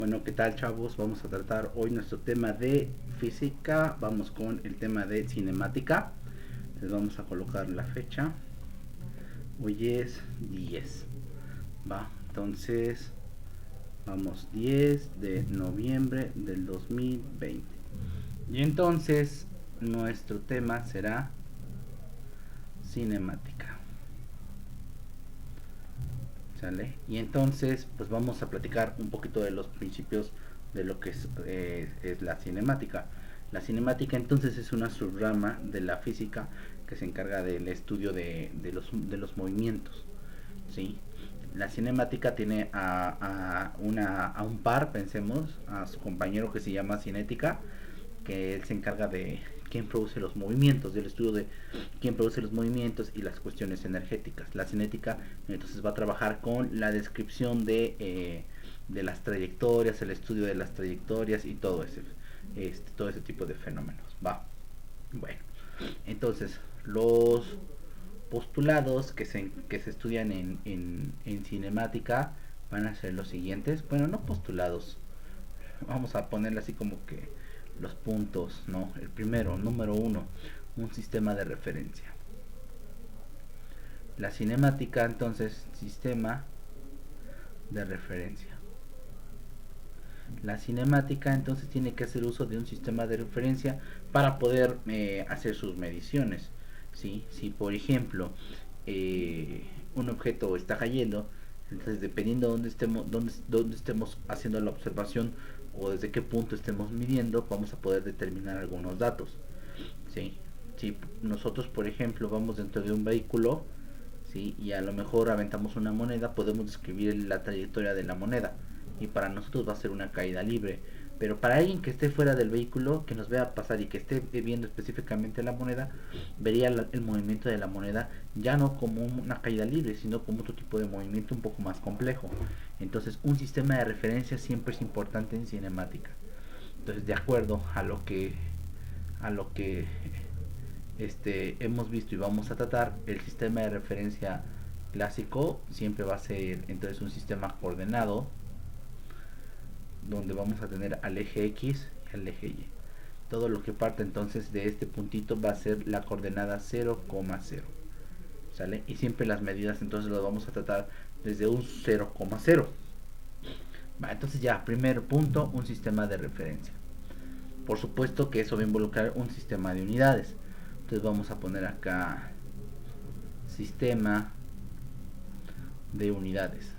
Bueno, ¿qué tal, chavos? Vamos a tratar hoy nuestro tema de física. Vamos con el tema de cinemática. Les vamos a colocar la fecha. Hoy es 10. Va, entonces vamos 10 de noviembre del 2020. Y entonces nuestro tema será cinemática. ¿Sale? Y entonces pues vamos a platicar un poquito de los principios de lo que es la cinemática. La cinemática entonces es una subrama de la física que se encarga del estudio de los movimientos. ¿Sí? La cinemática tiene a un par, pensemos, a su compañero que se llama cinética, que él se encarga de quién produce los movimientos, del estudio de quién produce los movimientos y las cuestiones energéticas. La cinética entonces va a trabajar con la descripción de las trayectorias, el estudio de las trayectorias y todo ese tipo de fenómenos. Va. Bueno, entonces los postulados que se estudian en cinemática van a ser los siguientes. Bueno, no postulados, vamos a ponerle así como que los puntos, ¿no? El primero, número uno, un sistema de referencia. La cinemática, entonces, sistema de referencia. La cinemática, entonces, tiene que hacer uso de un sistema de referencia para poder hacer sus mediciones. ¿Sí? Si, por ejemplo, un objeto está cayendo, entonces, dependiendo de dónde estemos haciendo la observación o desde qué punto estemos midiendo, vamos a poder determinar algunos datos. ¿Sí? Si nosotros, por ejemplo, vamos dentro de un vehículo, ¿sí? Y a lo mejor aventamos una moneda, podemos describir la trayectoria de la moneda y para nosotros va a ser una caída libre. Pero para alguien que esté fuera del vehículo, que nos vea pasar y que esté viendo específicamente la moneda, vería el movimiento de la moneda ya no como una caída libre, sino como otro tipo de movimiento un poco más complejo. Entonces, un sistema de referencia siempre es importante en cinemática. Entonces, de acuerdo a lo que hemos visto y vamos a tratar, el sistema de referencia clásico siempre va a ser entonces un sistema coordenado donde vamos a tener al eje X y al eje Y. Todo lo que parte entonces de este puntito va a ser la coordenada 0,0. ¿Sale? Y siempre las medidas entonces las vamos a tratar desde un 0,0. Entonces ya, primer punto, un sistema de referencia. Por supuesto que eso va a involucrar un sistema de unidades. Entonces vamos a poner acá sistema de unidades.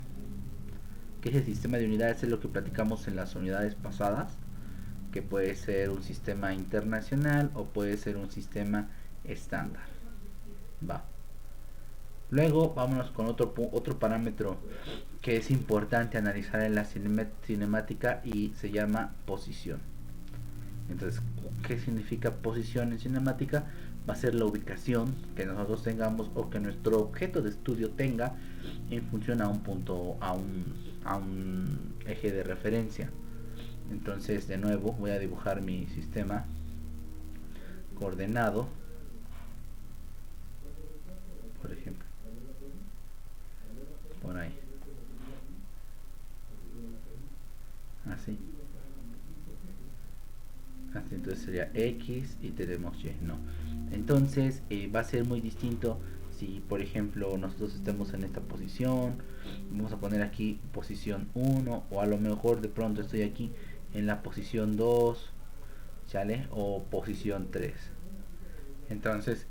¿Qué es el sistema de unidades? Es lo que platicamos en las unidades pasadas, que puede ser un sistema internacional o puede ser un sistema estándar. Va. Luego vámonos con otro parámetro que es importante analizar en la cinemática y se llama posición. Entonces, ¿qué significa posición en cinemática? Va a ser la ubicación que nosotros tengamos o que nuestro objeto de estudio tenga en función a un punto, a un eje de referencia. Entonces, de nuevo, voy a dibujar mi sistema coordenado, por ejemplo, por ahí, así. Así, entonces sería X y tenemos Y, no. Entonces va a ser muy distinto si, por ejemplo, nosotros estemos en esta posición. Vamos a poner aquí posición 1 o a lo mejor de pronto estoy aquí en la posición 2, ¿sale? O posición 3. Entonces,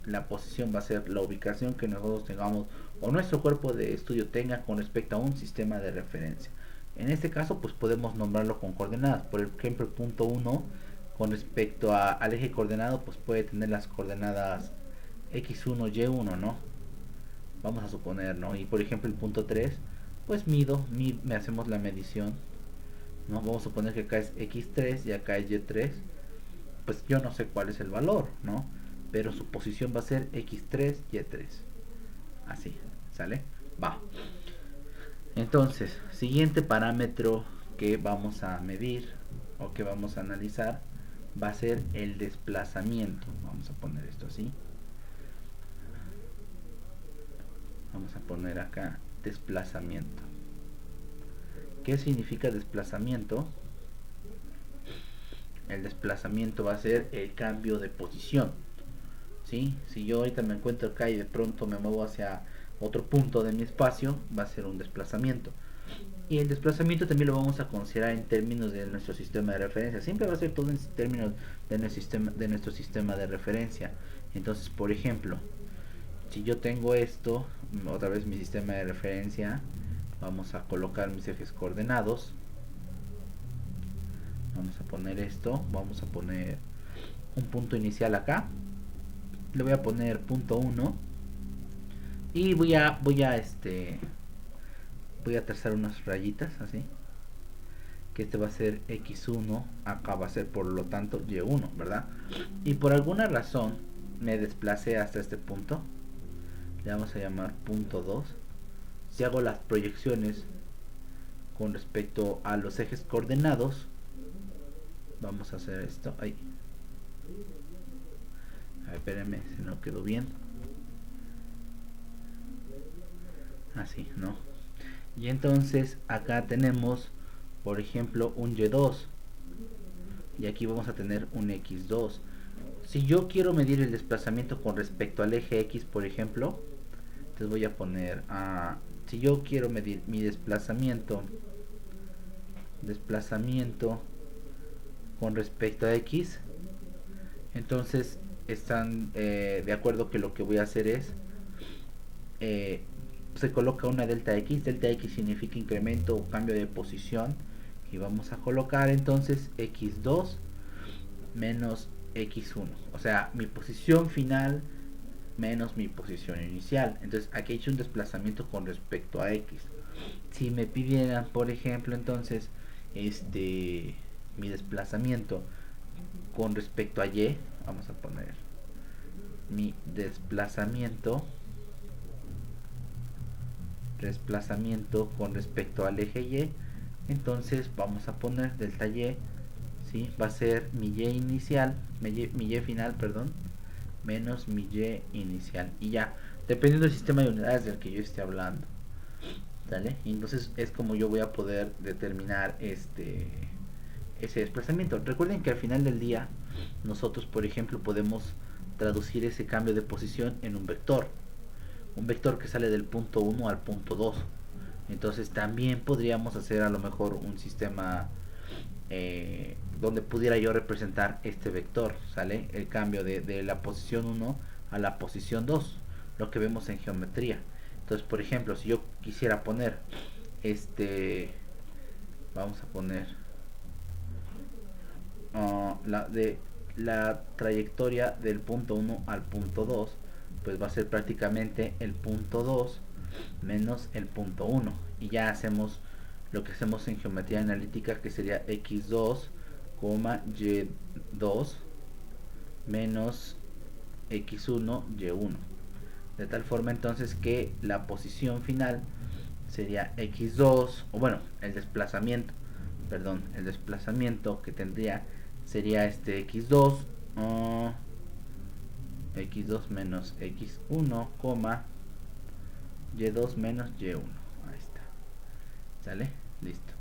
la posición va a ser la ubicación que nosotros tengamos o nuestro cuerpo de estudio tenga con respecto a un sistema de referencia. En este caso, pues podemos nombrarlo con coordenadas. Por ejemplo, el punto 1 con respecto al eje coordenado, pues puede tener las coordenadas x1, y1, ¿no? Vamos a suponer, ¿no? Y por ejemplo, el punto 3, pues me hacemos la medición, ¿no? Vamos a suponer que acá es x3 y acá es y3, pues yo no sé cuál es el valor, ¿no? Pero su posición va a ser x3, y3. Así, ¿sale? Va. Entonces, siguiente parámetro que vamos a medir o que vamos a analizar va a ser el desplazamiento. Vamos a poner esto así. Vamos a poner acá desplazamiento. ¿Qué significa desplazamiento? El desplazamiento va a ser el cambio de posición, ¿sí? Si yo ahorita me encuentro acá y de pronto me muevo hacia otro punto de mi espacio, va a ser un desplazamiento. Y el desplazamiento también lo vamos a considerar en términos de nuestro sistema de referencia. Siempre va a ser todo en términos de nuestro sistema de referencia. Entonces, por ejemplo, si yo tengo esto, otra vez mi sistema de referencia, vamos a colocar mis ejes coordenados. Vamos a poner esto, vamos a poner un punto inicial acá. Le voy a poner punto 1 y voy a trazar unas rayitas así, que este va a ser x1, acá va a ser por lo tanto y1, ¿verdad? Y por alguna razón me desplacé hasta este punto, le vamos a llamar punto 2. Si hago las proyecciones con respecto a los ejes coordenados, vamos a hacer esto, ahí. A ver, espérenme, si no quedó bien. Así, ¿no? Y entonces acá tenemos, por ejemplo, un y2. Y aquí vamos a tener un x2. Si yo quiero medir el desplazamiento con respecto al eje x, por ejemplo, entonces voy a poner si yo quiero medir mi desplazamiento con respecto a x, entonces están de acuerdo que lo que voy a hacer es se coloca una delta x significa incremento o cambio de posición, y vamos a colocar entonces x2 menos x1, o sea, mi posición final menos mi posición inicial. Entonces aquí he hecho un desplazamiento con respecto a x. Si me pidieran, por ejemplo, entonces mi desplazamiento con respecto a y, vamos a poner mi desplazamiento con respecto al eje y, entonces vamos a poner delta y, ¿sí? Va a ser mi y inicial, mi y final, perdón, menos mi y inicial, y ya, dependiendo del sistema de unidades del que yo esté hablando, ¿sale? Y entonces es como yo voy a poder determinar ese desplazamiento. Recuerden que al final del día nosotros, por ejemplo, podemos traducir ese cambio de posición en un vector que sale del punto 1 al punto 2. Entonces también podríamos hacer a lo mejor un sistema donde pudiera yo representar este vector, ¿sale? El cambio de la posición 1 a la posición 2, lo que vemos en geometría. Entonces, por ejemplo, si yo quisiera poner vamos a poner la trayectoria del punto 1 al punto 2, pues va a ser prácticamente el punto 2 menos el punto 1, y ya hacemos lo que hacemos en geometría analítica, que sería x2, y2 menos x1, y1, de tal forma entonces que la posición final sería x2, o bueno, el desplazamiento que tendría sería x2 x2 menos x1, y2 menos y1. Ahí está, ¿sale? Listo.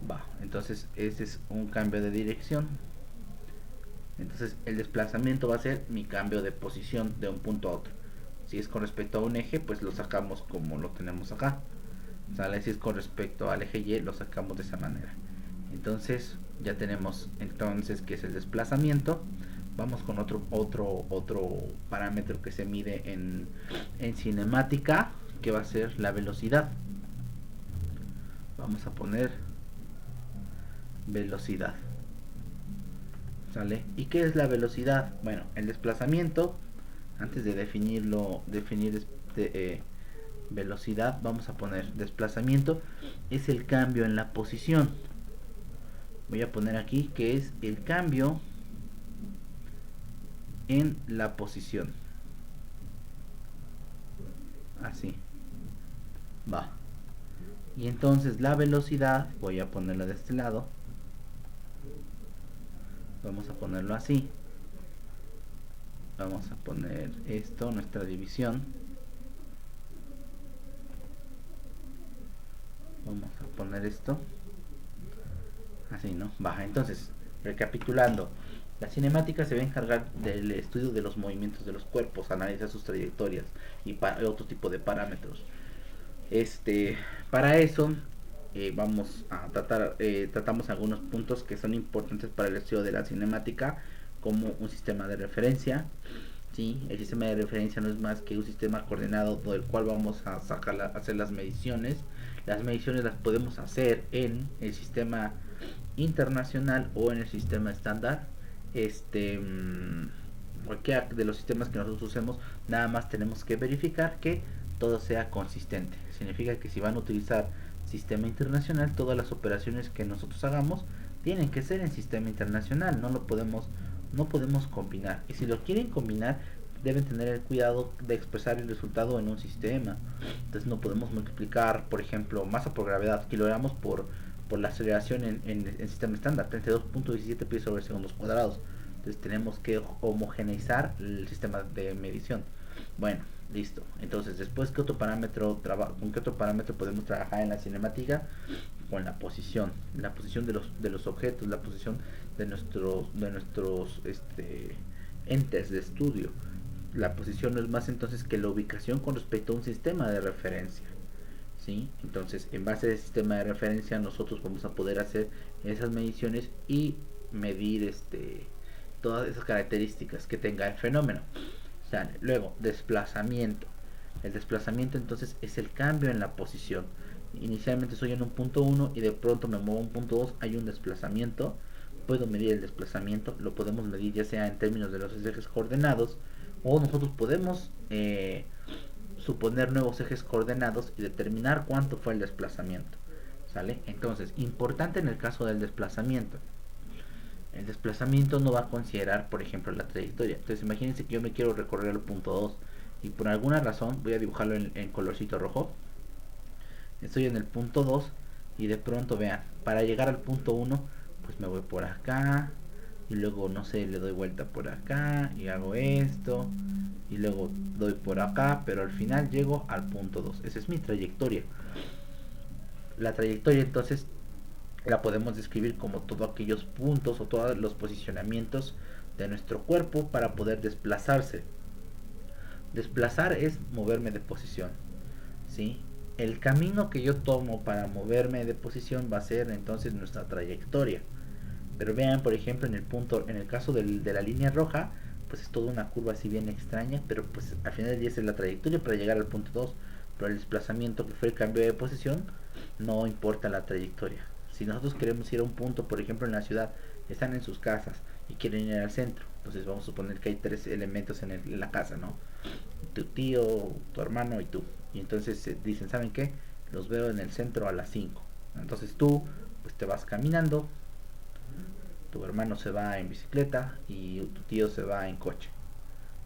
Va, entonces este es un cambio de dirección. Entonces el desplazamiento va a ser mi cambio de posición de un punto a otro. Si es con respecto a un eje, pues lo sacamos como lo tenemos acá, ¿sale? Si es con respecto al eje y, lo sacamos de esa manera. Entonces ya tenemos entonces qué es el desplazamiento. Vamos con otro parámetro que se mide en cinemática, que va a ser la velocidad. Vamos a poner velocidad, ¿sale? ¿Y qué es la velocidad? Bueno, el desplazamiento, antes de definir velocidad, vamos a poner desplazamiento es el cambio en la posición. Voy a poner aquí que es el cambio en la posición, así va. Y entonces la velocidad, voy a ponerla de este lado, vamos a ponerlo así, vamos a poner esto, nuestra división, Vamos a poner esto así, ¿no? Baja. Entonces, recapitulando, la cinemática se va a encargar del estudio de los movimientos de los cuerpos, analizar sus trayectorias y otro tipo de parámetros. Para eso vamos a tratamos algunos puntos que son importantes para el estudio de la cinemática, como un sistema de referencia. ¿Sí? El sistema de referencia no es más que un sistema coordenado del cual vamos a hacer las mediciones. Las mediciones las podemos hacer en el sistema internacional o en el sistema estándar. Cualquiera de los sistemas que nosotros usemos, nada más tenemos que verificar que todo sea consistente. Significa que si van a utilizar sistema internacional, todas las operaciones que nosotros hagamos tienen que ser en sistema internacional. No podemos combinar. Y si lo quieren combinar, deben tener el cuidado de expresar el resultado en un sistema. Entonces no podemos multiplicar, por ejemplo, masa por gravedad, kilogramos por la aceleración en el sistema estándar, 32.17 pies sobre segundos cuadrados. Entonces tenemos que homogeneizar el sistema de medición. Bueno, listo. Entonces, después, ¿con qué otro parámetro podemos trabajar en la cinemática? Con la posición de los objetos, la posición de nuestros entes de estudio. La posición no es más entonces que la ubicación con respecto a un sistema de referencia. ¿Sí? Entonces, en base al sistema de referencia, nosotros vamos a poder hacer esas mediciones y medir todas esas características que tenga el fenómeno. ¿Sale? Luego, desplazamiento. El desplazamiento entonces es el cambio en la posición. Inicialmente estoy en un punto 1 y de pronto me muevo a un punto 2, hay un desplazamiento. Puedo medir el desplazamiento, lo podemos medir ya sea en términos de los ejes coordenados, o nosotros podemos suponer nuevos ejes coordenados y determinar cuánto fue el desplazamiento. ¿Sale? Entonces, importante en el caso del desplazamiento. El desplazamiento no va a considerar, por ejemplo, la trayectoria. Entonces, imagínense que yo me quiero recorrer el punto 2 y por alguna razón voy a dibujarlo en colorcito rojo. Estoy en el punto 2 y de pronto, vean, para llegar al punto 1, pues me voy por acá y luego, no sé, le doy vuelta por acá y hago esto y luego doy por acá, pero al final llego al punto 2. Esa es mi trayectoria. La trayectoria entonces la podemos describir como todos aquellos puntos o todos los posicionamientos de nuestro cuerpo para poder desplazarse. Desplazar es moverme de posición, ¿sí? El camino que yo tomo para moverme de posición va a ser entonces nuestra trayectoria. Pero vean, por ejemplo, en el caso de la línea roja, pues es toda una curva así bien extraña, pero pues al final del día es la trayectoria para llegar al punto 2. Pero el desplazamiento, que fue el cambio de posición, no importa la trayectoria. Si nosotros queremos ir a un punto, por ejemplo en la ciudad, están en sus casas y quieren ir al centro, entonces vamos a suponer que hay tres elementos en la casa, ¿no? Tu tío, tu hermano y tú. Y entonces dicen, ¿saben qué? Los veo en el centro a las 5. Entonces tú, pues te vas caminando, tu hermano se va en bicicleta y tu tío se va en coche.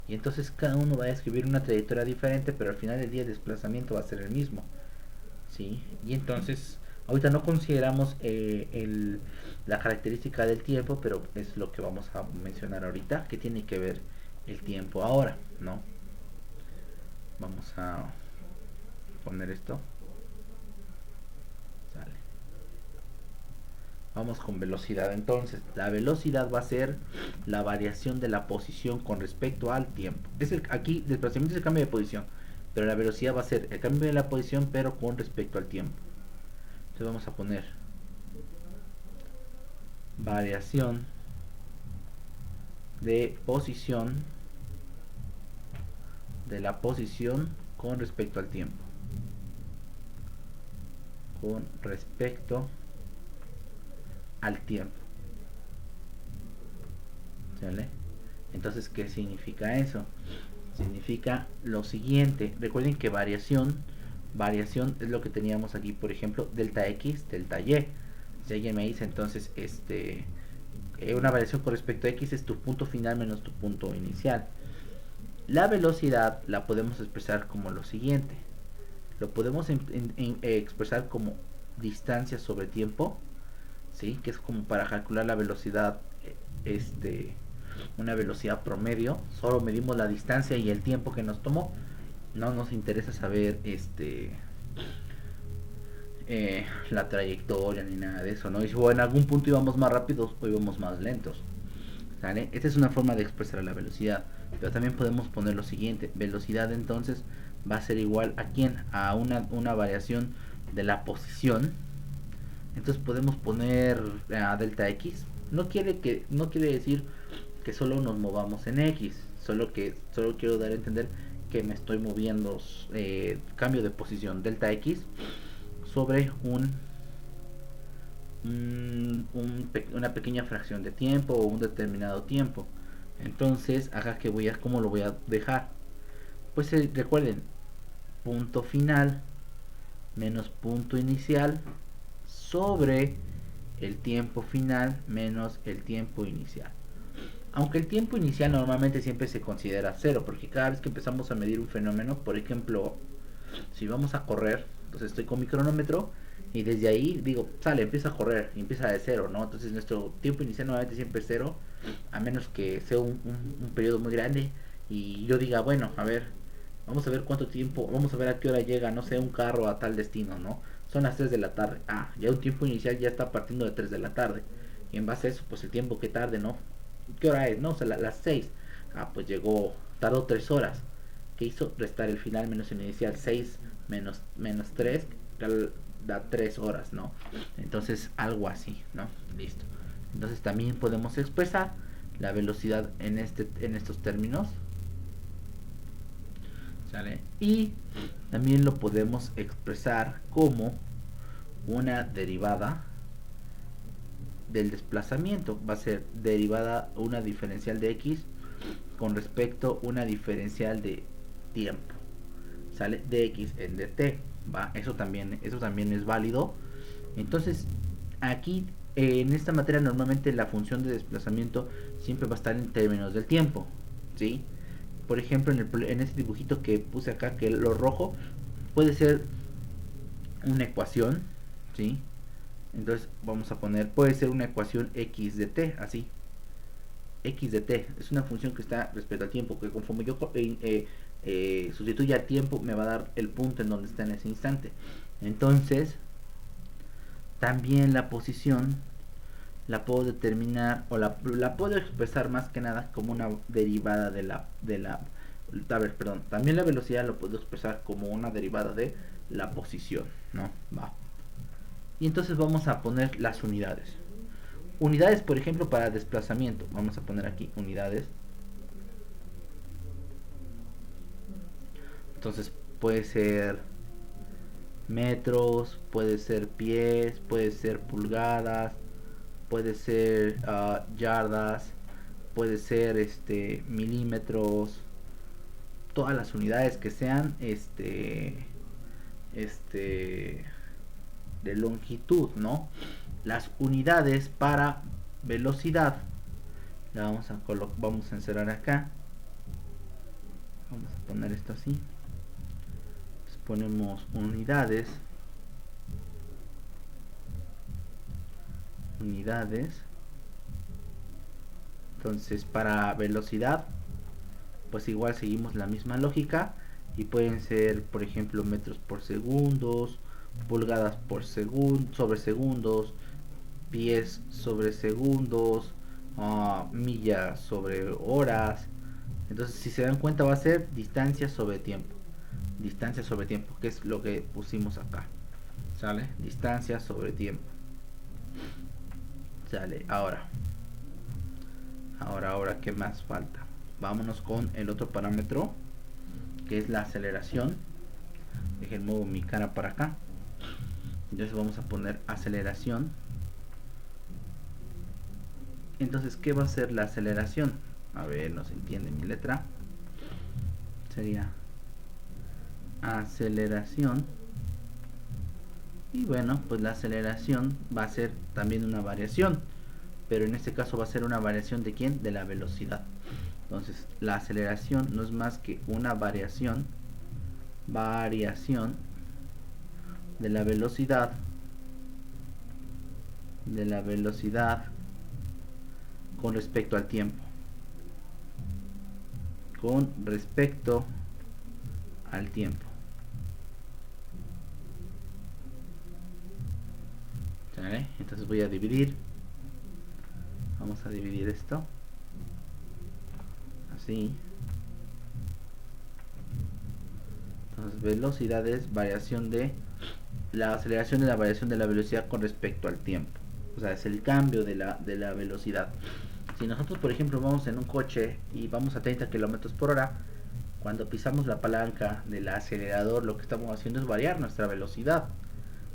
Y entonces cada uno va a escribir una trayectoria diferente, pero al final del día el desplazamiento va a ser el mismo. ¿Sí? Y entonces, ahorita no consideramos la característica del tiempo, pero es lo que vamos a mencionar ahorita, que tiene que ver el tiempo ahora, ¿no? Vamos a poner esto. Sale. Vamos con velocidad. Entonces, la velocidad va a ser la variación de la posición con respecto al tiempo. Aquí, desplazamiento es el cambio de posición, pero la velocidad va a ser el cambio de la posición, pero con respecto al tiempo. Entonces vamos a poner variación de posición con respecto al tiempo. Con respecto al tiempo. ¿Sale? Entonces, ¿qué significa eso? Significa lo siguiente. Recuerden que variación es lo que teníamos aquí, por ejemplo, delta x, delta y. Si alguien me dice entonces una variación con respecto a x es tu punto final menos tu punto inicial. La velocidad la podemos expresar como lo siguiente. Lo podemos expresar como distancia sobre tiempo, ¿sí? Que es como para calcular la velocidad, una velocidad promedio. Solo medimos la distancia y el tiempo que nos tomó. No nos interesa saber la trayectoria ni nada de eso, ¿no? Y si en algún punto íbamos más rápidos o íbamos más lentos, ¿sale? Esta es una forma de expresar la velocidad, pero también podemos poner lo siguiente: velocidad entonces va a ser igual a quién, a una variación de la posición. Entonces podemos poner a delta x. No quiere decir que solo nos movamos en x, solo quiero dar a entender que me estoy moviendo, cambio de posición delta x sobre una pequeña fracción de tiempo o un determinado tiempo. Entonces, acá ¿cómo lo voy a dejar? Pues recuerden, punto final menos punto inicial sobre el tiempo final menos el tiempo inicial. Aunque el tiempo inicial normalmente siempre se considera cero, porque cada vez que empezamos a medir un fenómeno, por ejemplo, si vamos a correr, entonces estoy con mi cronómetro y desde ahí digo, sale, empieza a correr y empieza de cero, ¿no? Entonces nuestro tiempo inicial normalmente siempre es cero, a menos que sea un periodo muy grande y yo diga, bueno, a ver, vamos a ver cuánto tiempo, vamos a ver a qué hora llega, no sé, un carro a tal destino, ¿no? Son las 3 de la tarde. Ah, ya un tiempo inicial ya está partiendo de 3 de la tarde. Y en base a eso, pues el tiempo que tarde, ¿no? ¿Qué hora es? No, o sea, las 6. Ah, pues tardó 3 horas. ¿Qué hizo? Restar el final menos el inicial. 6 menos 3 da 3 horas, ¿no? Entonces, algo así, ¿no? Listo. Entonces también podemos expresar la velocidad en estos términos. ¿Sale? Y también lo podemos expresar como una derivada del desplazamiento. Va a ser derivada una diferencial de x con respecto a una diferencial de tiempo. ¿Sale? De x en dt. ¿Va? Eso también es válido. Entonces, aquí en esta materia normalmente la función de desplazamiento siempre va a estar en términos del tiempo. ¿Sí? Por ejemplo, en este dibujito que puse acá, que lo rojo puede ser una ecuación, ¿sí? Entonces vamos a poner, puede ser una ecuación x de t, así. X de t es una función que está respecto al tiempo, que conforme yo sustituya tiempo, me va a dar el punto en donde está en ese instante. Entonces, también la posición la puedo determinar o la puedo expresar más que nada como una derivada a ver, perdón, también la velocidad lo puedo expresar como una derivada de la posición, ¿no? Va. Y entonces vamos a poner las unidades. Unidades, por ejemplo, para desplazamiento. Vamos a poner aquí unidades. Entonces puede ser metros, puede ser pies, puede ser pulgadas, puede ser yardas, puede ser milímetros, todas las unidades que sean de longitud, ¿no? Las unidades para velocidad la vamos a encerrar acá. Vamos a poner esto así. Pues ponemos unidades. Entonces, para velocidad, pues igual seguimos la misma lógica y pueden ser, por ejemplo, metros por segundos, pulgadas por segundo sobre segundos, pies sobre segundos, millas sobre horas. Entonces, si se dan cuenta, va a ser distancia sobre tiempo. Distancia sobre tiempo, que es lo que pusimos acá. ¿Sale? Distancia sobre tiempo. Sale. Ahora, ¿qué más falta? Vámonos con el otro parámetro, que es la aceleración. Dejen muevo mi cara para acá. Entonces vamos a poner aceleración. Entonces, ¿qué va a ser la aceleración? A ver, no se entiende mi letra. Sería aceleración. Y bueno, pues la aceleración va a ser también una variación. Pero en este caso va a ser una variación de ¿quién? De la velocidad. Entonces, la aceleración no es más que una variación de la velocidad con respecto al tiempo, ¿Vale? Entonces voy a dividir. Vamos a dividir esto. Así. Entonces, velocidad es variación de la aceleración de la variación de la velocidad con respecto al tiempo. O sea, es el cambio de la velocidad. Si nosotros, por ejemplo, vamos en un coche y vamos a 30 kilómetros por hora, cuando pisamos la palanca del acelerador, lo que estamos haciendo es variar nuestra velocidad.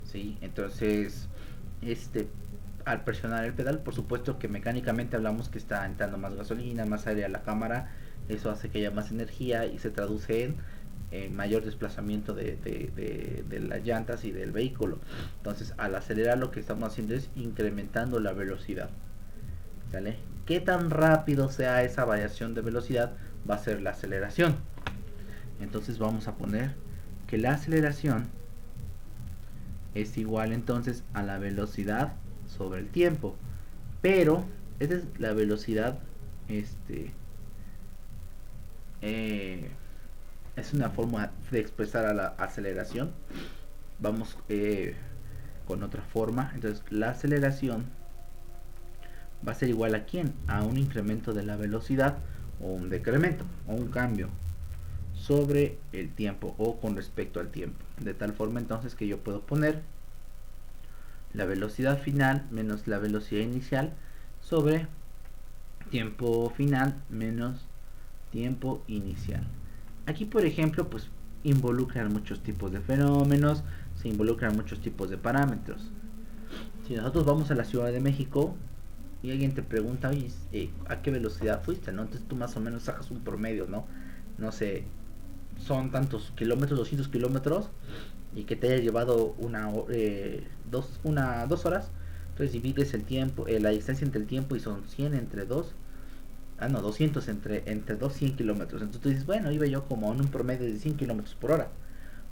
¿Sí? Entonces, al presionar el pedal, por supuesto que mecánicamente hablamos que está entrando más gasolina, más aire a la cámara, eso hace que haya más energía y se traduce en mayor desplazamiento de las llantas y del vehículo. Entonces, al acelerar, lo que estamos haciendo es incrementando la velocidad. ¿Sale? ¿Qué tan rápido sea esa variación de velocidad? Va a ser la aceleración. Entonces vamos a poner que la aceleración es igual entonces a la velocidad sobre el tiempo. Pero esta es la velocidad, es una forma de expresar a la aceleración. Vamos con otra forma. Entonces la aceleración va a ser igual a ¿quién? A un incremento de la velocidad o un decremento o un cambio sobre el tiempo o con respecto al tiempo. De tal forma entonces que yo puedo poner la velocidad final menos la velocidad inicial sobre tiempo final menos tiempo inicial. Aquí, por ejemplo, pues involucran muchos tipos de fenómenos, se involucran muchos tipos de parámetros. Si nosotros vamos a la Ciudad de México y alguien te pregunta, oye, ¿a qué velocidad fuiste? ¿No? Entonces tú más o menos sacas un promedio, ¿no? No sé, son tantos kilómetros, 200 kilómetros, y que te haya llevado dos horas. Entonces divides el tiempo, la distancia entre el tiempo, y son 100 entre 2. 200 entre 2, 100 kilómetros. Entonces tú dices, bueno, iba yo como en un promedio de 100 kilómetros por hora.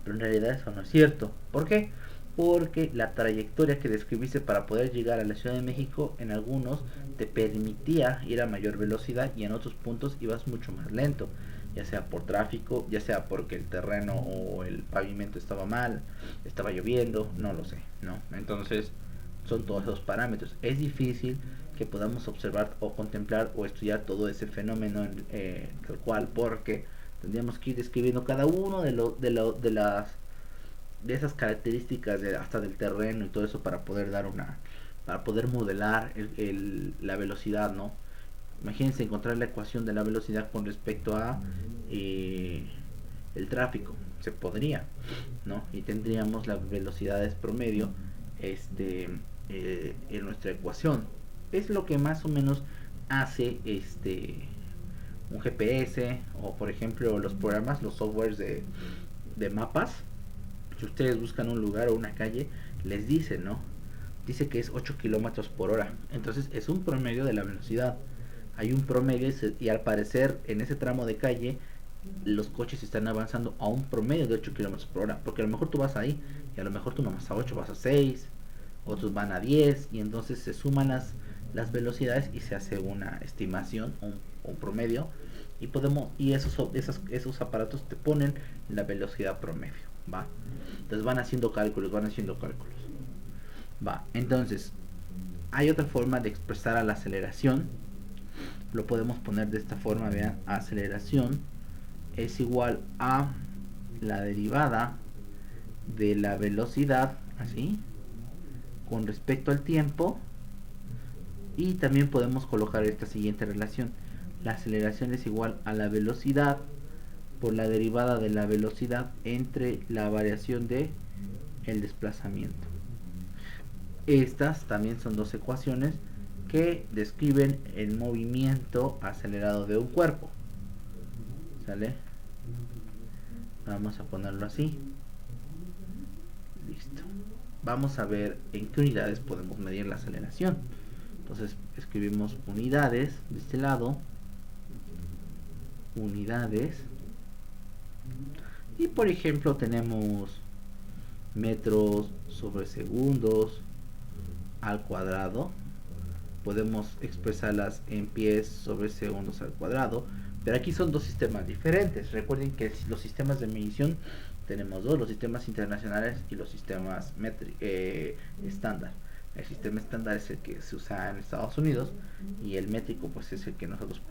Pero en realidad eso no es cierto. ¿Por qué? Porque la trayectoria que describiste para poder llegar a la Ciudad de México, en algunos te permitía ir a mayor velocidad y en otros puntos ibas mucho más lento, ya sea por tráfico, ya sea porque el terreno o el pavimento estaba mal, estaba lloviendo, no lo sé, ¿no? Entonces son todos esos parámetros. Es difícil que podamos observar o contemplar o estudiar todo ese fenómeno tal cual, porque tendríamos que ir describiendo cada uno de esas características hasta del terreno y todo eso para poder dar para poder modelar la velocidad, ¿no? Imagínense encontrar la ecuación de la velocidad con respecto a el tráfico. Se podría, ¿no? Y tendríamos las velocidades promedio en nuestra ecuación. Es lo que más o menos hace un GPS, o por ejemplo los programas, los softwares de mapas. Si ustedes buscan un lugar o una calle, les dice, ¿no? Dice que es 8 kilómetros por hora. Entonces es un promedio de la velocidad. Hay un promedio y al parecer en ese tramo de calle los coches están avanzando a un promedio de 8 kilómetros por hora. Porque a lo mejor tú vas ahí y a lo mejor tú no vas a 8, vas a 6. Otros van a 10 y entonces se suman las velocidades y se hace una estimación, un promedio, y esos aparatos te ponen la velocidad promedio, ¿va? Entonces van haciendo cálculos. Va, entonces hay otra forma de expresar a la aceleración. Lo podemos poner de esta forma, vean, aceleración es igual a la derivada de la velocidad, así, con respecto al tiempo. Y también podemos colocar esta siguiente relación: la aceleración es igual a la velocidad por la derivada de la velocidad entre la variación de el desplazamiento. Estas también son dos ecuaciones que describen el movimiento acelerado de un cuerpo. ¿Sale? Vamos a ponerlo así. Listo. Vamos a ver en qué unidades podemos medir la aceleración. Entonces escribimos unidades de este lado, unidades, y por ejemplo tenemos metros sobre segundos al cuadrado. Podemos expresarlas en pies sobre segundos al cuadrado, pero aquí son dos sistemas diferentes. Recuerden que los sistemas de medición tenemos dos: los sistemas internacionales y los sistemas estándar. El sistema estándar es el que se usa en Estados Unidos y el métrico pues es el que nosotros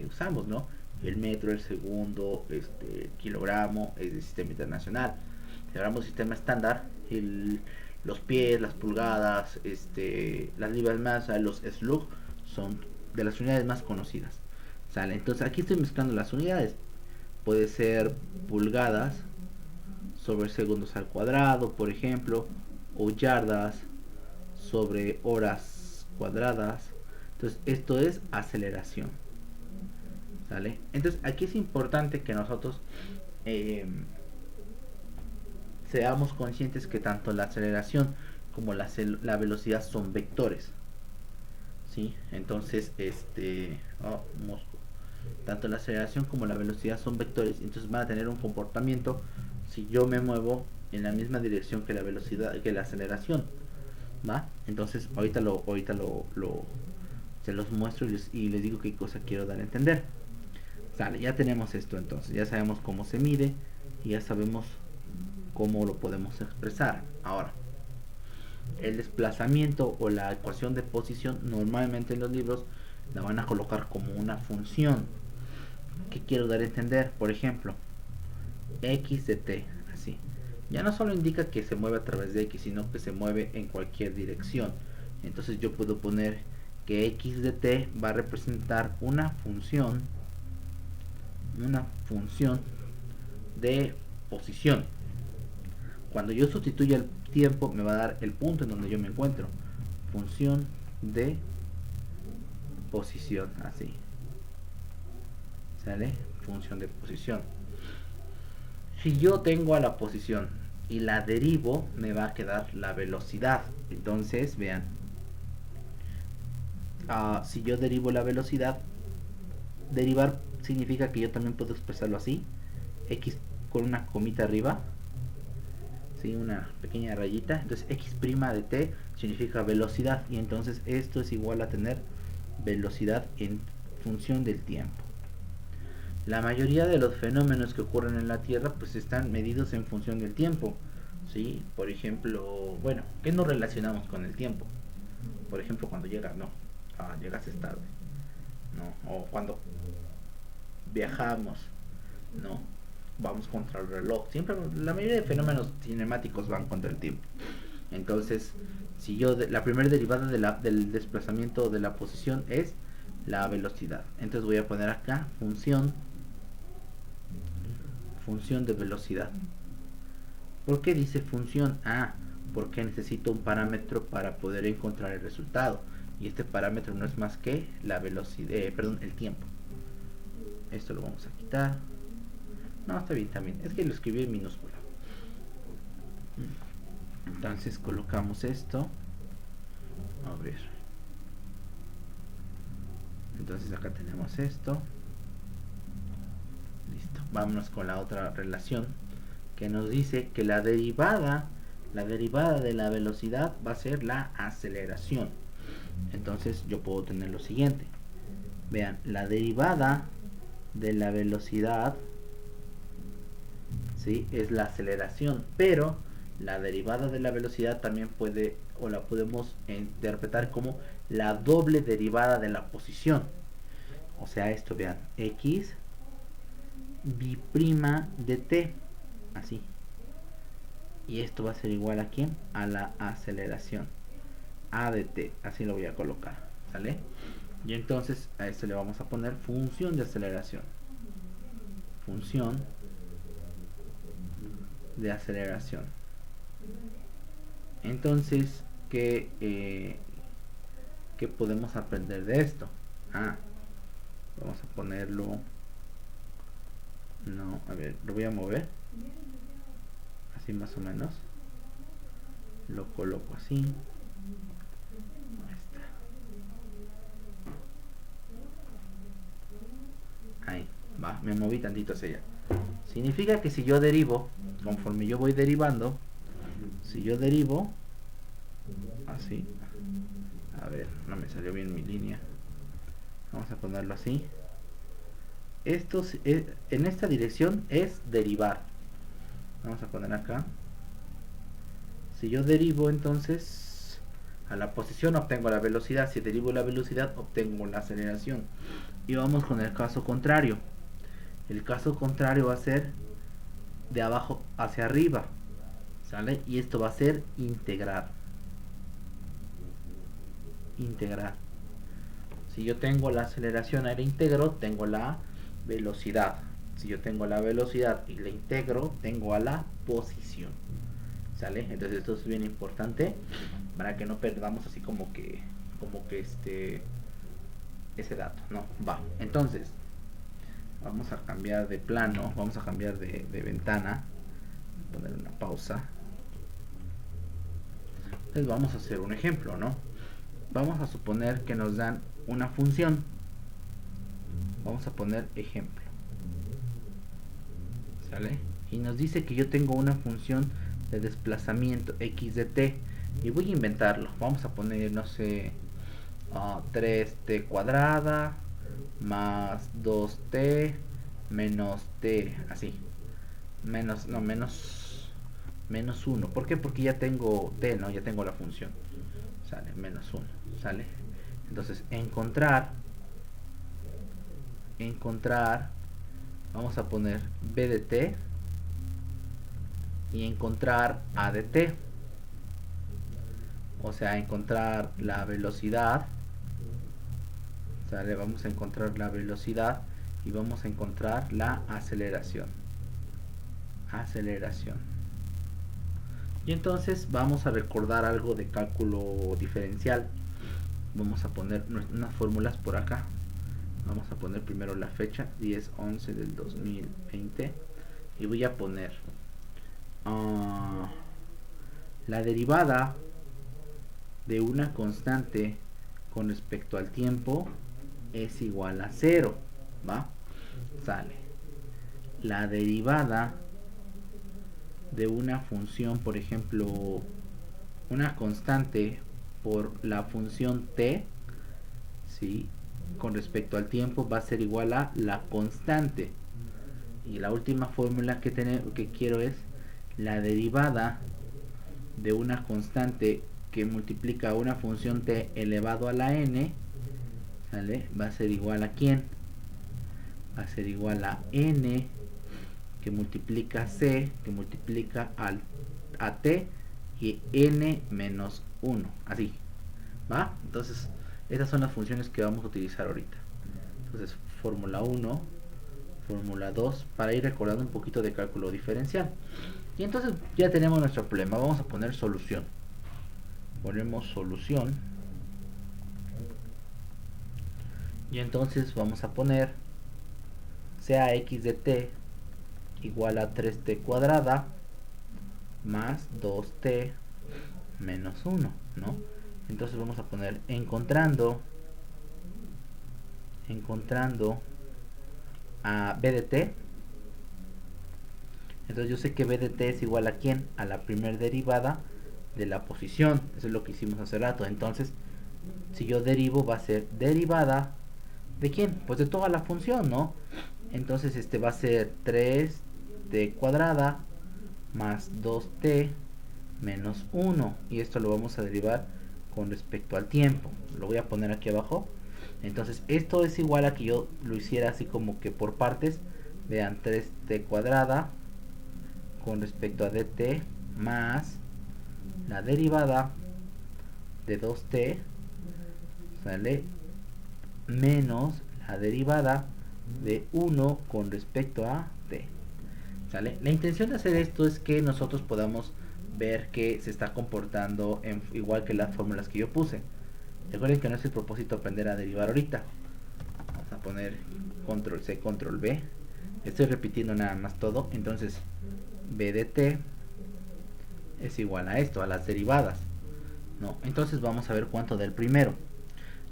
usamos, ¿no? El metro, el segundo, el kilogramo es el sistema internacional. Si hablamos de sistema estándar, los pies, las pulgadas, las libras masa, los slug son de las unidades más conocidas. ¿Sale? Entonces aquí estoy mezclando las unidades. Puede ser pulgadas sobre segundos al cuadrado, por ejemplo, o yardas sobre horas cuadradas. Entonces esto es aceleración. ¿Sale? Entonces aquí es importante que nosotros seamos conscientes que tanto la aceleración como la velocidad son vectores. ¿Sí? Entonces, tanto la aceleración como la velocidad son vectores, entonces van a tener un comportamiento si yo me muevo en la misma dirección que la velocidad, que la aceleración, ¿va? Entonces, se los muestro y les digo qué cosa quiero dar a entender. Sale, ya tenemos esto entonces, ya sabemos cómo se mide y ya sabemos cómo lo podemos expresar. Ahora, el desplazamiento o la ecuación de posición normalmente en los libros la van a colocar como una función. ¿Qué quiero dar a entender? Por ejemplo, x de t, así. Ya no solo indica que se mueve a través de x, sino que se mueve en cualquier dirección. Entonces yo puedo poner que x de t va a representar una función de posición. Cuando yo sustituya el tiempo me va a dar el punto en donde yo me encuentro. Función de posición, así. ¿Sale? Función de posición. Si yo tengo a la posición y la derivo, me va a quedar la velocidad. Entonces, vean. Si yo derivo la velocidad, derivar significa que yo también puedo expresarlo así. X con una comita arriba. ¿Sí? Una pequeña rayita. Entonces, x' de t significa velocidad. Y entonces esto es igual a tener velocidad en función del tiempo. La mayoría de los fenómenos que ocurren en la Tierra pues están medidos en función del tiempo. ¿Sí? Por ejemplo, bueno, ¿qué nos relacionamos con el tiempo? Por ejemplo, cuando llegas, ¿no? Llegas tarde, ¿no? O cuando viajamos, ¿no? Vamos contra el reloj. Siempre, la mayoría de fenómenos cinemáticos van contra el tiempo. Entonces, si yo, la primera derivada del desplazamiento de la posición es la velocidad. Entonces voy a poner acá función de velocidad. ¿Por qué dice función? Porque necesito un parámetro para poder encontrar el resultado. Y este parámetro no es más que la velocidad, el tiempo. Esto lo vamos a quitar. No, está bien también. Es que lo escribí en minúscula. Entonces colocamos esto. A ver. Entonces acá tenemos esto. Listo. Vámonos con la otra relación que nos dice que la derivada de la velocidad va a ser la aceleración. Entonces yo puedo tener lo siguiente. Vean, la derivada de la velocidad, ¿sí? Es la aceleración, pero la derivada de la velocidad también puede, o la podemos interpretar como la doble derivada de la posición. O sea, esto, vean, x bi' de t, así. Y esto va a ser igual a ¿quién? A la aceleración, a de t, así lo voy a colocar, ¿sale? Y entonces a esto le vamos a poner función de aceleración. Función de aceleración. Entonces, ¿qué podemos aprender de esto? Vamos a ponerlo. No, a ver, lo voy a mover. Así más o menos. Lo coloco así. Ahí, va, me moví tantito hacia allá. Significa que si yo derivo, conforme yo voy derivando, si yo derivo, así, a ver, no me salió bien mi línea, vamos a ponerlo así. Esto en esta dirección es derivar. Vamos a poner acá. Si yo derivo, entonces a la posición obtengo la velocidad, si derivo la velocidad obtengo la aceleración. Y vamos con el caso contrario. El caso contrario va a ser de abajo hacia arriba, ¿sale? Y esto va a ser integrar. Integrar. Si yo tengo la aceleración y la integro, tengo la velocidad. Si yo tengo la velocidad y la integro, tengo a la posición, ¿sale? Entonces esto es bien importante para que no perdamos así como que ese dato, ¿no? Va, entonces vamos a cambiar de plano, vamos a cambiar de ventana, poner una pausa. Entonces vamos a hacer un ejemplo, ¿no? Vamos a suponer que nos dan una función. Vamos a poner ejemplo, ¿sale? Y nos dice que yo tengo una función de desplazamiento x de t y voy a inventarlo. Vamos a poner, no sé, 3t cuadrada más 2t menos t, así, menos 1. ¿Por qué? Porque ya tengo t, ¿no? Ya tengo la función, sale, menos 1, sale. Entonces encontrar, vamos a poner b de t y encontrar a de t, o sea, encontrar la velocidad, ¿sale? Vamos a encontrar la velocidad y vamos a encontrar la aceleración. Y entonces vamos a recordar algo de cálculo diferencial. Vamos a poner unas fórmulas por acá. Vamos a poner primero la fecha 10/11 del 2020 y voy a poner la derivada de una constante con respecto al tiempo es igual a 0, ¿va? Sale. La derivada de una función, por ejemplo, una constante por la función t, ¿sí?, con respecto al tiempo va a ser igual a la constante. Y la última fórmula que quiero es la derivada de una constante que multiplica una función t elevado a la n, ¿sale? Va a ser igual a ¿quién? Va a ser igual a n que multiplica c, que multiplica a t y n menos 1, así, ¿va? Entonces estas son las funciones que vamos a utilizar ahorita. Entonces fórmula 1, fórmula 2, para ir recordando un poquito de cálculo diferencial. Y entonces ya tenemos nuestro problema. Vamos a poner solución. Ponemos solución. Y entonces vamos a poner sea x de t igual a 3t cuadrada más 2t menos 1, ¿no? Entonces vamos a poner encontrando a b de t. Entonces yo sé que b de t es igual a ¿quién? A la primera derivada de la posición. Eso es lo que hicimos hace rato. Entonces, si yo derivo, va a ser derivada ¿de quién? Pues de toda la función, ¿no? Entonces este va a ser 3t cuadrada más 2t menos 1. Y esto lo vamos a derivar con respecto al tiempo. Lo voy a poner aquí abajo. Entonces esto es igual a que yo lo hiciera así como que por partes. Vean, 3t cuadrada con respecto a dt más la derivada de 2t, ¿sale?, menos la derivada de 1 con respecto a t, ¿sale? La intención de hacer esto es que nosotros podamos ver que se está comportando igual que las fórmulas que yo puse. Recuerden que no es el propósito aprender a derivar ahorita. Vamos a poner control C, control V. Estoy repitiendo nada más todo. Entonces b de t es igual a esto, a las derivadas, ¿no? Entonces vamos a ver cuánto del primero.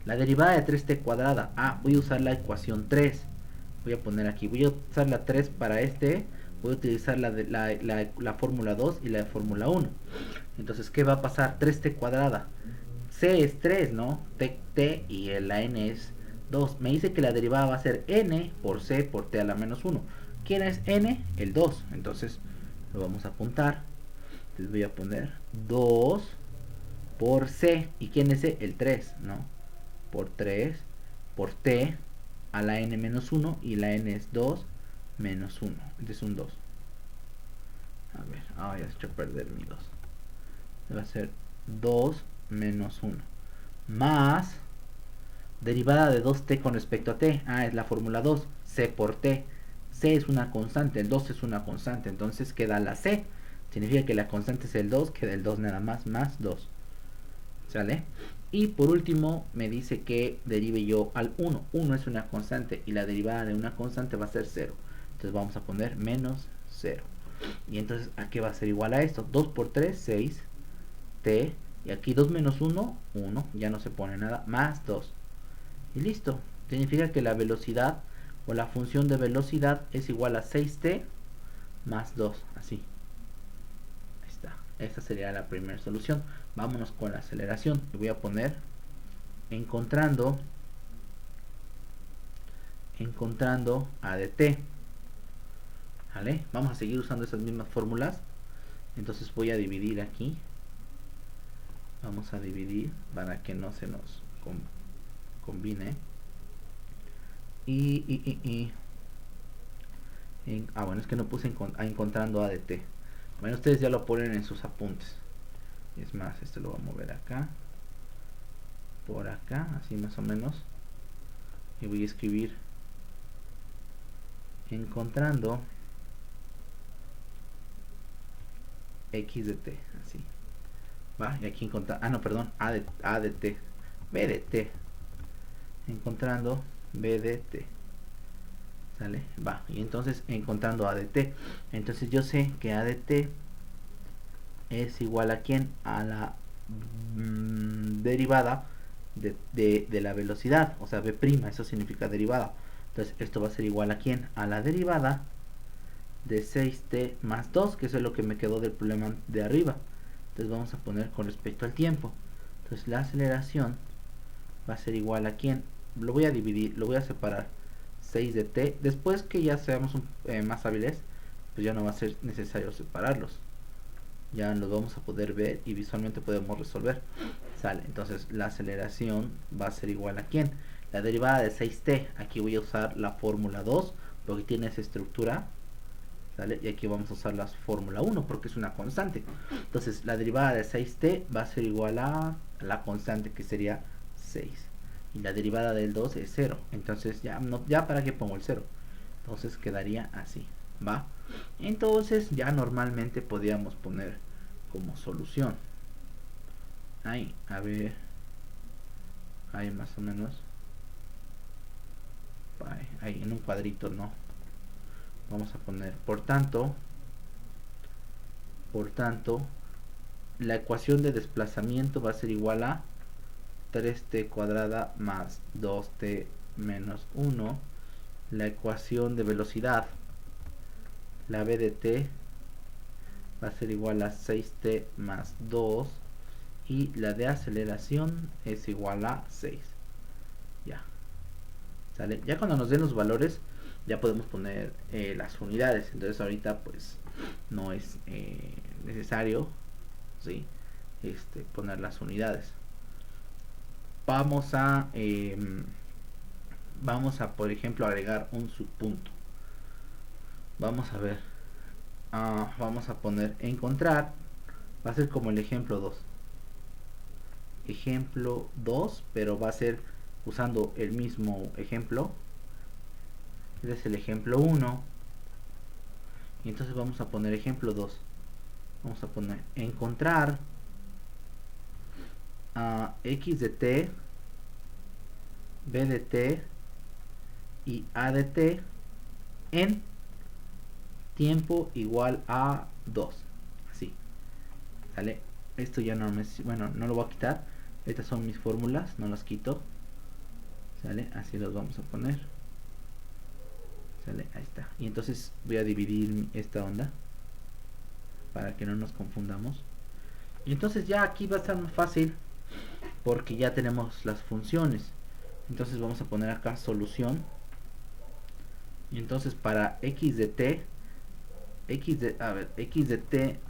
La derivada de 3t cuadrada. Voy a usar la ecuación 3. Voy a poner aquí, voy a usar la 3 para este. Voy a utilizar la fórmula 2 y la fórmula 1. Entonces, ¿qué va a pasar? 3t cuadrada. C es 3, ¿no? T y la n es 2. Me dice que la derivada va a ser n por c por t a la menos 1. ¿Quién es n? El 2. Entonces, lo vamos a apuntar. Les voy a poner 2 por c. ¿Y quién es c? El 3, ¿no? Por 3 por t a la n menos 1, y la n es 2 menos 1. Este es un 2. A ver, ya se echó a perder mi 2. Va a ser 2 menos 1 más derivada de 2t con respecto a t. Es la fórmula 2, c por t. C es una constante, el 2 es una constante, entonces queda la c. Significa que la constante es el 2, queda el 2 nada más, más 2. ¿Sale? Y por último me dice que derive yo al 1. 1 es una constante y la derivada de una constante va a ser 0. Entonces vamos a poner menos 0. Y entonces, ¿a qué va a ser igual a esto? 2 por 3, 6. T. Y aquí 2 menos 1, 1. Ya no se pone nada. Más 2. Y listo. Significa que la velocidad o la función de velocidad es igual a 6t más 2. Así. Ahí está. Esta sería la primera solución. Vámonos con la aceleración. Y voy a poner encontrando a de t. ¿Vale? Vamos a seguir usando esas mismas fórmulas. Entonces voy a dividir aquí. Vamos a dividir para que no se nos combine. Bueno, es que no puse encontrando a de t. Bueno, ustedes ya lo ponen en sus apuntes. Es más, este lo voy a mover acá, por acá, así más o menos. Y voy a escribir encontrando x de t, así. Va, y aquí encontrar, no, perdón, a de t, b de t. Encontrando b de t. ¿Sale? Va, y entonces encontrando a de t. Entonces yo sé que a de t es igual a ¿quién? A la derivada de la velocidad, o sea, b', eso significa derivada. Entonces esto va a ser igual a ¿quién? A la derivada de 6t más 2, que eso es lo que me quedó del problema de arriba. Entonces vamos a poner con respecto al tiempo. Entonces la aceleración va a ser igual a ¿quién? Lo voy a dividir, lo voy a separar. 6 de t. Después que ya seamos más hábiles, pues ya no va a ser necesario separarlos. Ya los vamos a poder ver y visualmente podemos resolver. Sale, entonces la aceleración va a ser igual a ¿quién? La derivada de 6t. Aquí voy a usar la fórmula 2 porque tiene esa estructura. ¿Sale? Y aquí vamos a usar la fórmula 1 porque es una constante. Entonces la derivada de 6t va a ser igual a la constante, que sería 6. Y la derivada del 2 es 0. Entonces ya para qué pongo el 0. Entonces quedaría así. ¿Va? Entonces ya normalmente podríamos poner como solución. Ahí, a ver. Ahí más o menos. Ahí en un cuadrito, ¿no? Vamos a poner, por tanto, la ecuación de desplazamiento va a ser igual a 3t cuadrada más 2t menos 1. La ecuación de velocidad, la b de t, va a ser igual a 6t más 2. Y la de aceleración es igual a 6. Ya. ¿Sale? Ya cuando nos den los valores, ya podemos poner las unidades. Entonces ahorita pues no es necesario, ¿sí? Poner las unidades. Vamos a por ejemplo agregar un subpunto. Vamos a ver. Vamos a poner encontrar. Va a ser como el ejemplo 2. Ejemplo 2, pero va a ser usando el mismo ejemplo. Este es el ejemplo 1. Y entonces vamos a poner ejemplo 2. Vamos a poner encontrar x de t, b de t y a de t en tiempo igual a 2. Así. ¿Sale? Esto ya no me... Bueno, no lo voy a quitar. Estas son mis fórmulas, no las quito. ¿Sale? Así los vamos a poner. ¿Sale? Ahí está. Y entonces voy a dividir esta onda para que no nos confundamos. Y entonces ya aquí va a estar más fácil porque ya tenemos las funciones. Entonces vamos a poner acá solución. Y entonces para x de t, x de t,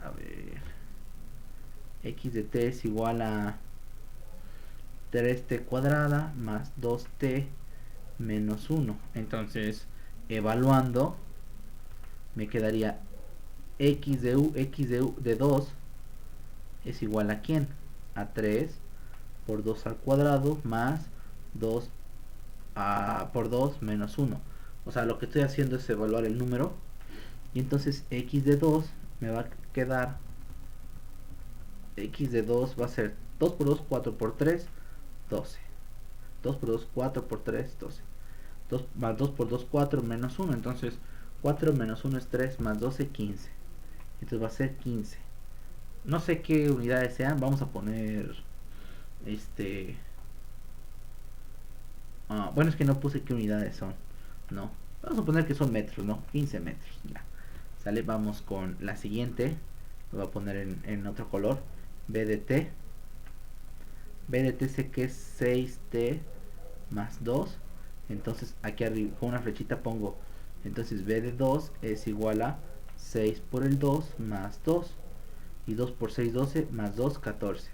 x de t es igual a 3t cuadrada más 2t menos 1. Entonces, evaluando, me quedaría x de 2 es igual a ¿quién? A 3 por 2 al cuadrado más 2 por 2 menos 1. O sea, lo que estoy haciendo es evaluar el número. Y entonces x de 2 me va a quedar, x de 2 va a ser 2 por 2, 4 por 3, 12. 2 por 2, 4 por 3, 12. 2, más 2 por 2, 4 menos 1. Entonces 4 menos 1 es 3 más 12, 15. Entonces va a ser 15. No sé qué unidades sean. Vamos a poner este... bueno, es que no puse qué unidades son. No. Vamos a poner que son metros, ¿no? 15 metros. Ya. ¿Sale? Vamos con la siguiente. Lo voy a poner en otro color. B de t. B de t sé que es 6t más 2. Entonces aquí arriba con una flechita pongo. Entonces b de 2 es igual a 6 por el 2 más 2. Y 2 por 6, 12 más 2, 14.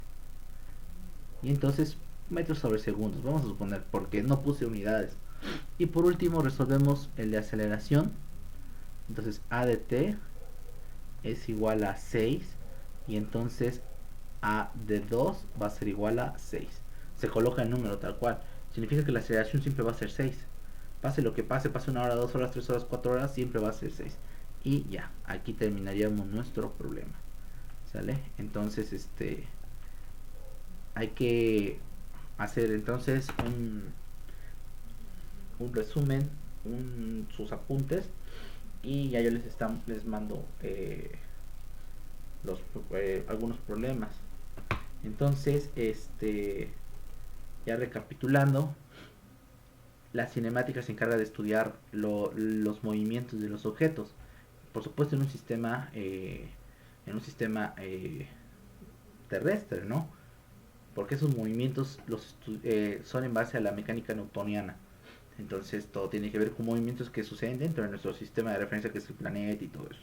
Y entonces metros sobre segundos. Vamos a suponer porque no puse unidades. Y por último resolvemos el de aceleración. Entonces a de t es igual a 6. Y entonces a de 2 va a ser igual a 6. Se coloca el número tal cual. Significa que la aceleración siempre va a ser 6. Pase lo que pase, pase 1 hora, 2 horas, 3 horas, 4 horas, siempre va a ser 6. Y ya, aquí terminaríamos nuestro problema. ¿Sale? Entonces, hay que hacer entonces un resumen, sus apuntes, y ya yo les mando algunos problemas. Entonces, ya recapitulando, la cinemática se encarga de estudiar los movimientos de los objetos. Por supuesto en un sistema terrestre, ¿no? Porque esos movimientos son en base a la mecánica newtoniana. Entonces todo tiene que ver con movimientos que suceden dentro de nuestro sistema de referencia, que es el planeta y todo eso,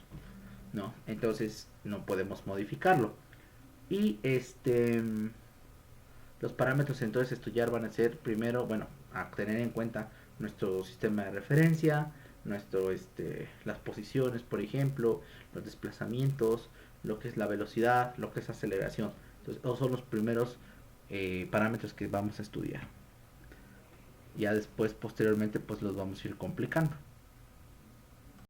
¿no? Entonces no podemos modificarlo. Y los parámetros entonces a estudiar van a ser primero, bueno, a tener en cuenta nuestro sistema de referencia, las posiciones, por ejemplo, los desplazamientos, lo que es la velocidad, lo que es aceleración. Entonces, esos son los primeros parámetros que vamos a estudiar. Ya después, posteriormente, pues los vamos a ir complicando.